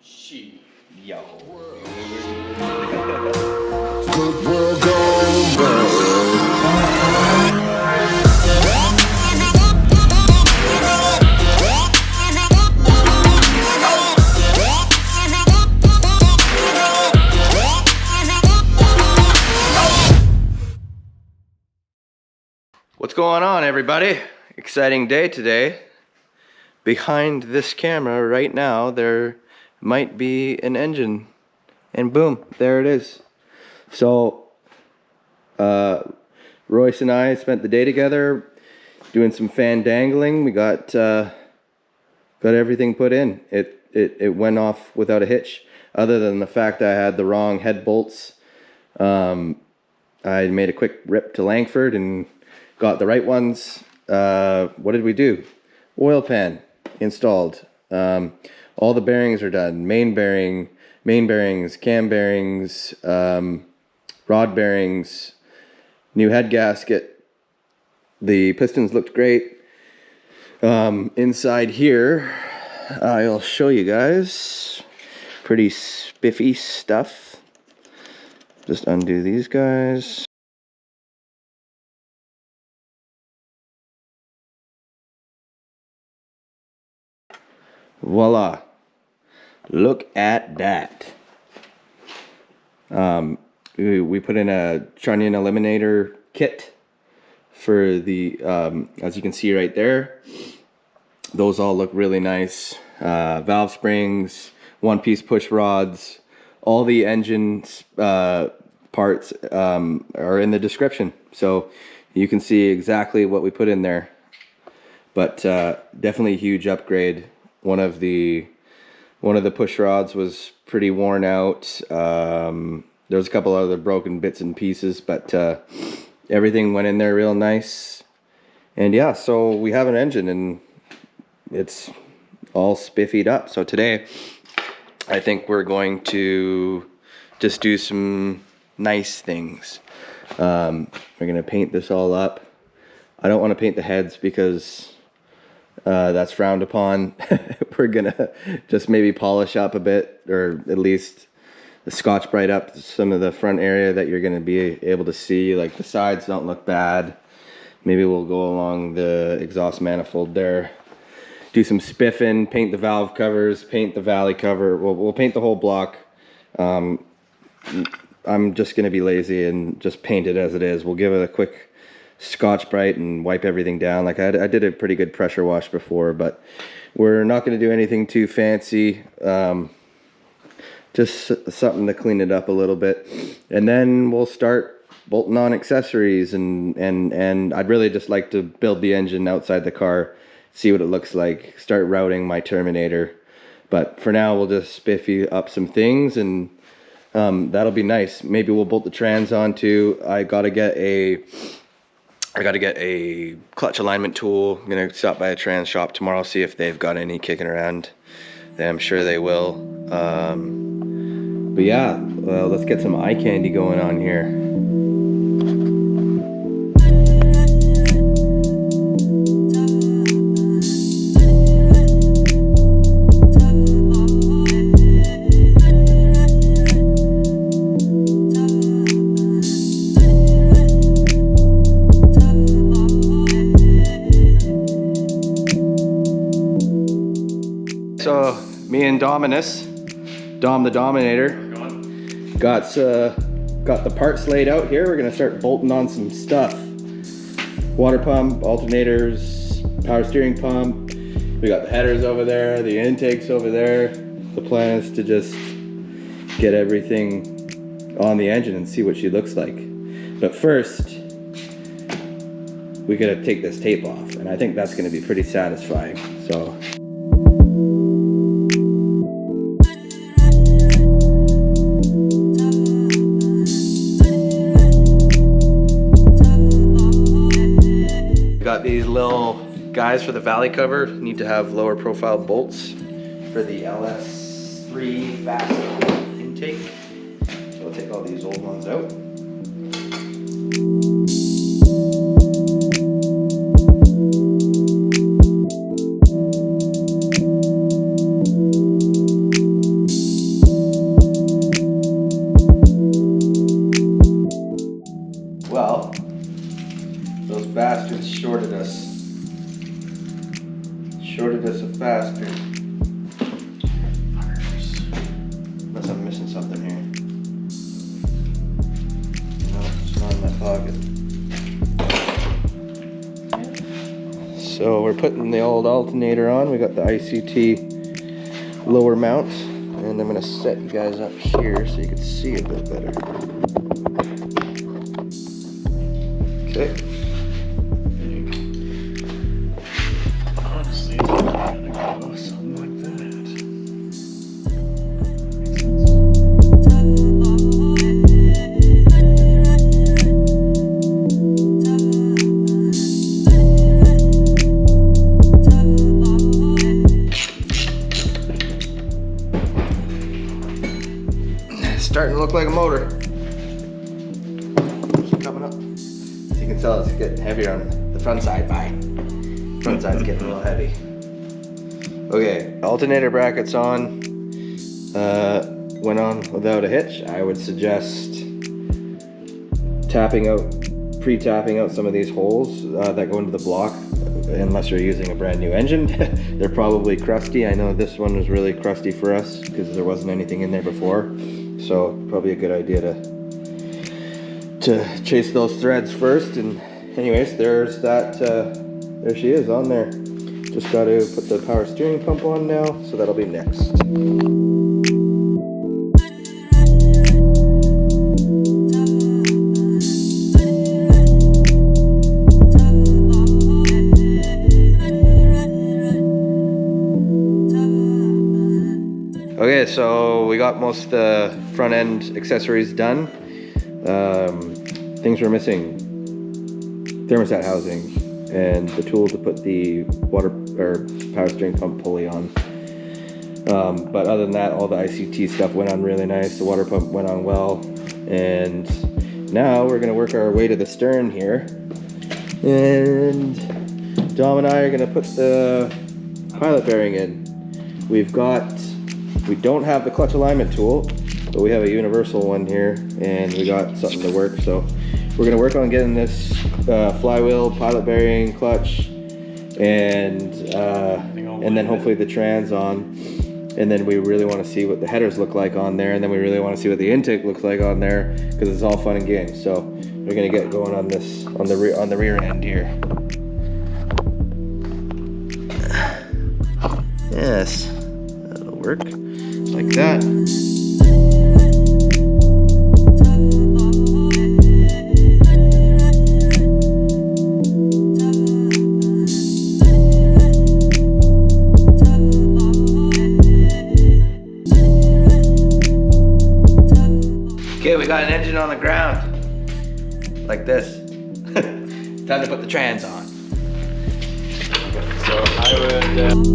Yo. Good world gone bad. What's going on, everybody? Exciting day today. Behind this camera right now there might be an engine, and boom, there it is. So Royce and I spent the day together doing some fan dangling. We got everything put in. It went off without a hitch, other than the fact that I had the wrong head bolts. I made a quick rip to Langford and got the right ones. What did we do? Oil pan installed. All the bearings are done. Main bearings, cam bearings, rod bearings, new head gasket. The pistons looked great. Inside here, I'll show you guys. Pretty spiffy stuff. Just undo these guys. Voila. Look at that. We put in a trunnion eliminator kit for the, as you can see right there. Those all look really nice. Valve springs, one-piece push rods. All the engine parts are in the description, so you can see exactly what we put in there. But definitely a huge upgrade. One of the push rods was pretty worn out. There was a couple other broken bits and pieces, but everything went in there real nice. And yeah, so we have an engine and it's all spiffied up. So today I think we're going to just do some nice things. We're gonna paint this all up. I don't want to paint the heads because that's frowned upon. We're gonna just maybe polish up a bit, or at least Scotch Brite up some of the front area that you're gonna be able to see. Like the sides don't look bad. Maybe we'll go along the exhaust manifold there, do some spiffing, paint the valve covers, paint the valley cover. We'll paint the whole block. I'm just gonna be lazy and just paint it as it is. We'll give it a quick Scotch Brite and wipe everything down. Like I did a pretty good pressure wash before, but we're not going to do anything too fancy. Just something to clean it up a little bit, and then we'll start bolting on accessories. And I'd really just like to build the engine outside the car, see what it looks like, start routing my Terminator. But for now, we'll just spiffy up some things, and that'll be nice. Maybe we'll bolt the trans on too. I gotta get a clutch alignment tool. I'm gonna stop by a trans shop tomorrow, see if they've got any kicking around. I'm sure they will. But yeah, let's get some eye candy going on here. So me and Dominus, Dom the Dominator, got the parts laid out here. We're gonna start bolting on some stuff. Water pump, alternators, power steering pump. We got the headers over there, the intakes over there. The plan is to just get everything on the engine and see what she looks like. But first, we gotta take this tape off, and I think that's gonna be pretty satisfying. So. Got these little guys for the valley cover. Need to have lower profile bolts for the LS3 fast intake. So I'll take all these old ones out. So we're putting the old alternator on. We got the ICT lower mount, and I'm gonna set you guys up here so you can see a bit better. Okay. Honestly, it's gonna go something like that. Starting to look like a motor. It's coming up. As you can tell, it's getting heavier on the front side. Front side's getting a little heavy. Okay, alternator brackets on. Went on without a hitch. I would suggest pre-tapping out some of these holes that go into the block, unless you're using a brand new engine. They're probably crusty. I know this one was really crusty for us because there wasn't anything in there before. So probably a good idea to chase those threads first. And anyways, there's that, there she is on there. Just got to put the power steering pump on now, so that'll be next. Okay, so we got most of the front end accessories done. Things we're missing: thermostat housing and the tool to put the water or power steering pump pulley on. But other than that, all the ICT stuff went on really nice. The water pump went on well, and now we're gonna work our way to the stern here. And Dom and I are gonna put the pilot bearing in. We don't have the clutch alignment tool, but we have a universal one here, and we got something to work. So we're gonna work on getting this flywheel, pilot bearing, clutch, and then hopefully the trans on. And then we really want to see what the headers look like on there, and then we really want to see what the intake looks like on there, because it's all fun and games. So we're gonna get going on this on the rear end here. Yes, that'll work. Like that. Okay, we got an engine on the ground. Like this. Time to put the trans on. So I would.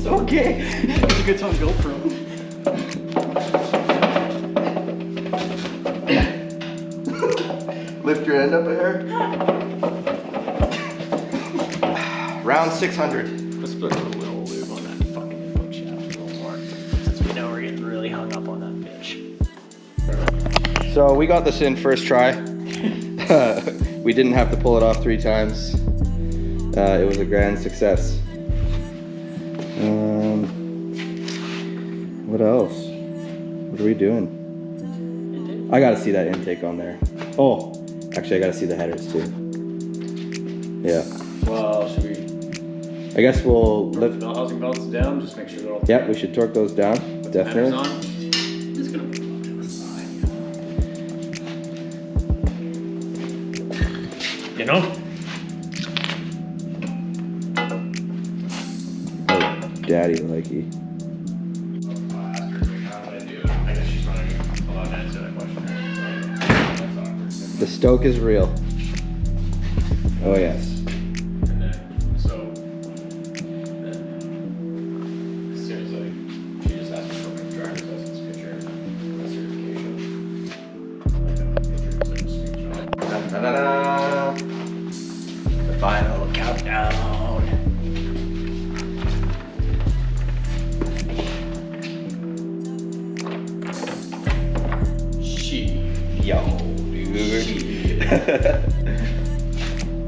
Okay. It's a good time GoPro. Lift your end up here. Round 600. Let's put a little lube on that fucking input shaft a little more, since we know we're getting really hung up on that bitch. So we got this in first try. We didn't have to pull it off 3 times. It was a grand success. What else? What are we doing? I gotta see that intake on there. Oh, actually I gotta see the headers too. Yeah. Well, should we I guess we'll lift. the housing belts down? Just make sure they're all. Yep, we should torque those down. Definitely. Headers on. Just gonna put them to the side. You know? Oh, daddy likey. The stoke is real. Oh yes. And then, so, then, as soon as she just asked me for my driver's license picture, my certification. Like that picture, it's like a screenshot. Da-da-da-da. The final countdown. Yo, dude.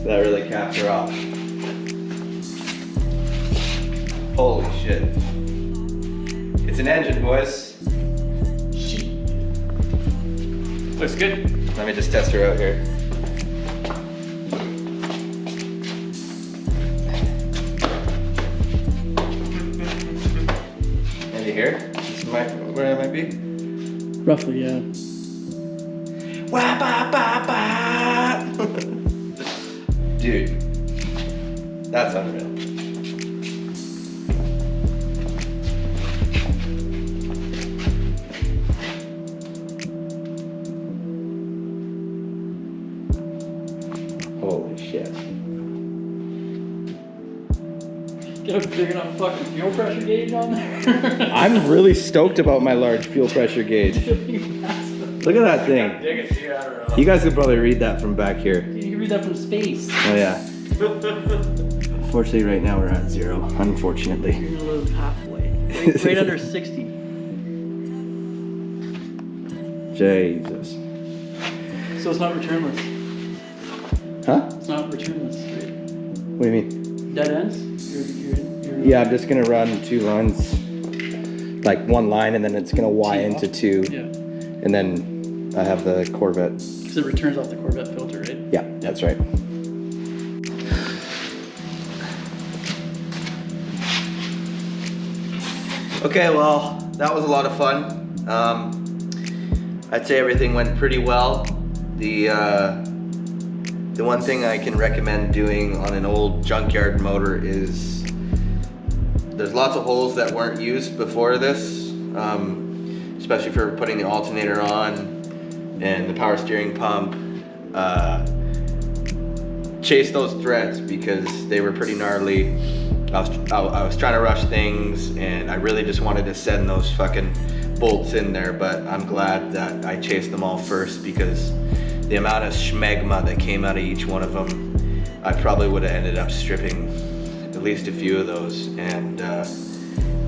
That really counts. caps are off. Holy shit. It's an engine, boys. Shit. Looks good. Let me just test her out here. And you hear? This is where I might be? Roughly, yeah. Wah, ba, ba, ba. Dude, that's unreal. Holy shit. Get a big enough fucking fuel pressure gauge on there. I'm really stoked about my large fuel pressure gauge. Look at that thing. Dig it, see, I don't know. You guys could probably read that from back here. You can read that from space. Oh yeah. Unfortunately, right now we're at 0. Unfortunately. You're gonna live halfway. Right under 60. Jesus. So it's not returnless. Huh? It's not returnless, right? What do you mean? Dead ends? You're Yeah, I'm just gonna run 2 lines, like 1 line, and then it's gonna Y Tee into off? 2, Yeah. and then I have the Corvette. Because it returns off the Corvette filter, right? Yeah, that's right. Okay, well, that was a lot of fun. I'd say everything went pretty well. The one thing I can recommend doing on an old junkyard motor is there's lots of holes that weren't used before this, especially for putting the alternator on and the power steering pump. Chase those threads because they were pretty gnarly. I was trying to rush things, and I really just wanted to send those fucking bolts in there, but I'm glad that I chased them all first because the amount of schmegma that came out of each one of them, I probably would have ended up stripping at least a few of those. And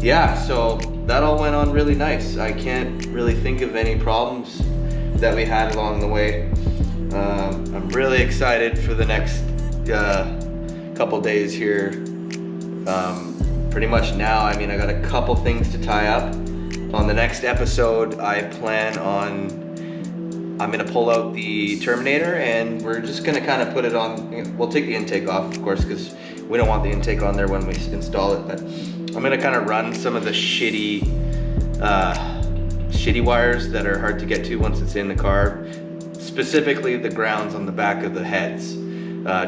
yeah, so that all went on really nice. I can't really think of any problems that we had along the way. I'm really excited for the next couple days here. Pretty much now, I mean, I got a couple things to tie up. On the next episode, I plan on, I'm gonna pull out the Terminator and we're just gonna kind of put it on, we'll take the intake off, of course, because we don't want the intake on there when we install it, but I'm gonna kind of run some of the shitty wires that are hard to get to once it's in the car, specifically the grounds on the back of the heads.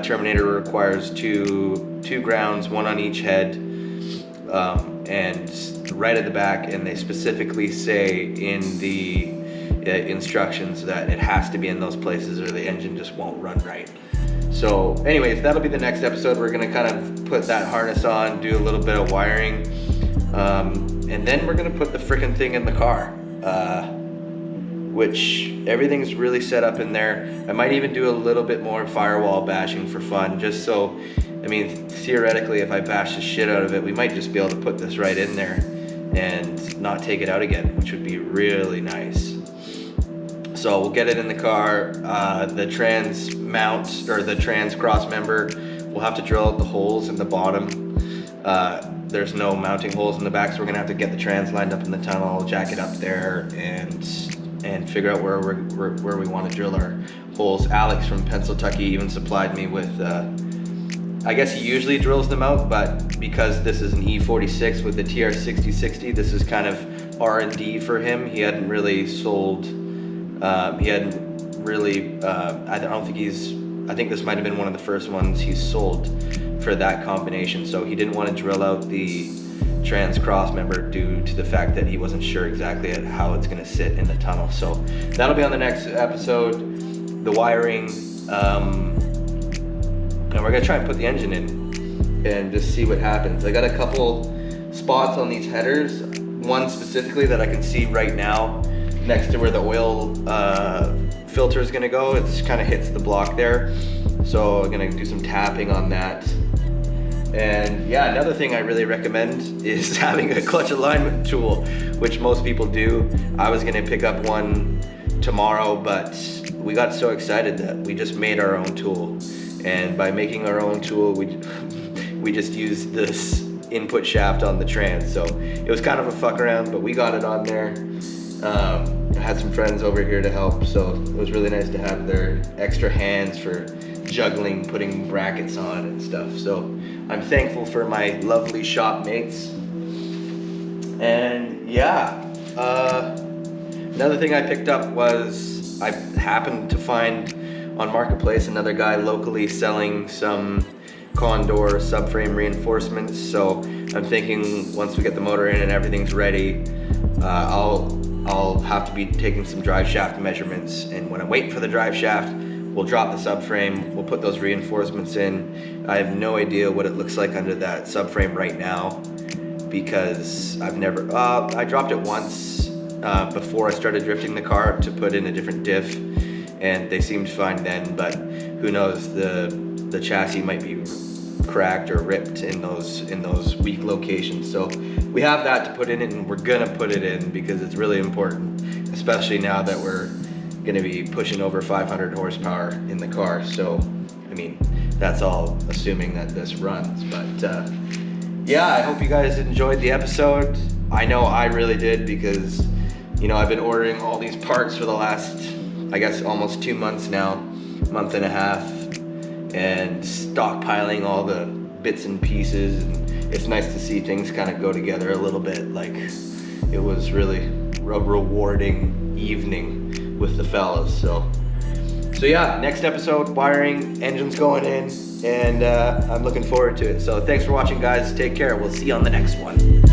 Terminator requires two grounds, 1 on each head, and right at the back, and they specifically say in the instructions that it has to be in those places or the engine just won't run right. So anyways, that'll be the next episode. We're gonna kind of put that harness on, do a little bit of wiring, and then we're gonna put the frickin' thing in the car, which everything's really set up in there. I might even do a little bit more firewall bashing for fun, just so, I mean, theoretically, if I bash the shit out of it, we might just be able to put this right in there and not take it out again, which would be really nice. So we'll get it in the car. The trans mount, or the trans cross member, we'll have to drill out the holes in the bottom. There's no mounting holes in the back, so we're gonna have to get the trans lined up in the tunnel, jack it up there, and figure out where we want to drill our holes. Alex from Pennsylvania even supplied me with, I guess he usually drills them out, but because this is an E46 with the TR6060, this is kind of R&D for him. He hadn't really sold, I think I think this might have been one of the first ones he sold for that combination, so he didn't want to drill out the trans cross member due to the fact that he wasn't sure exactly how it's going to sit in the tunnel. So that'll be on the next episode, the wiring, and we're going to try and put the engine in and just see what happens. I got a couple spots on these headers, one specifically that I can see right now next to where the oil filter is going to go. It's kind of hits the block there, so I'm going to do some tapping on that. And yeah, another thing I really recommend is having a clutch alignment tool, which most people do. I was gonna pick up one tomorrow, but we got so excited that we just made our own tool. And by making our own tool, we just used this input shaft on the trans. So it was kind of a fuck around, but we got it on there. I had some friends over here to help, so it was really nice to have their extra hands for juggling, putting brackets on and stuff. So I'm thankful for my lovely shop mates. And yeah, another thing I picked up was I happened to find on Marketplace another guy locally selling some Condor subframe reinforcements. So I'm thinking once we get the motor in and everything's ready, I'll have to be taking some drive shaft measurements, and when I'm waiting for the drive shaft, we'll drop the subframe, we'll put those reinforcements in. I have no idea what it looks like under that subframe right now, because I've never, I dropped it once before I started drifting the car to put in a different diff, and they seemed fine then, but who knows, the chassis might be cracked or ripped in those weak locations. So we have that to put in it, and we're gonna put it in because it's really important, especially now that we're gonna be pushing over 500 horsepower in the car. So I mean, that's all assuming that this runs, but yeah, I hope you guys enjoyed the episode. I know I really did, because you know, I've been ordering all these parts for the last, I guess, almost 2 months now, month and a half, and stockpiling all the bits and pieces, and it's nice to see things kind of go together a little bit. Like, it was really a rewarding evening with the fellas. So yeah, next episode, wiring, engines going in, and I'm looking forward to it. So thanks for watching, guys. Take care. We'll see you on the next one.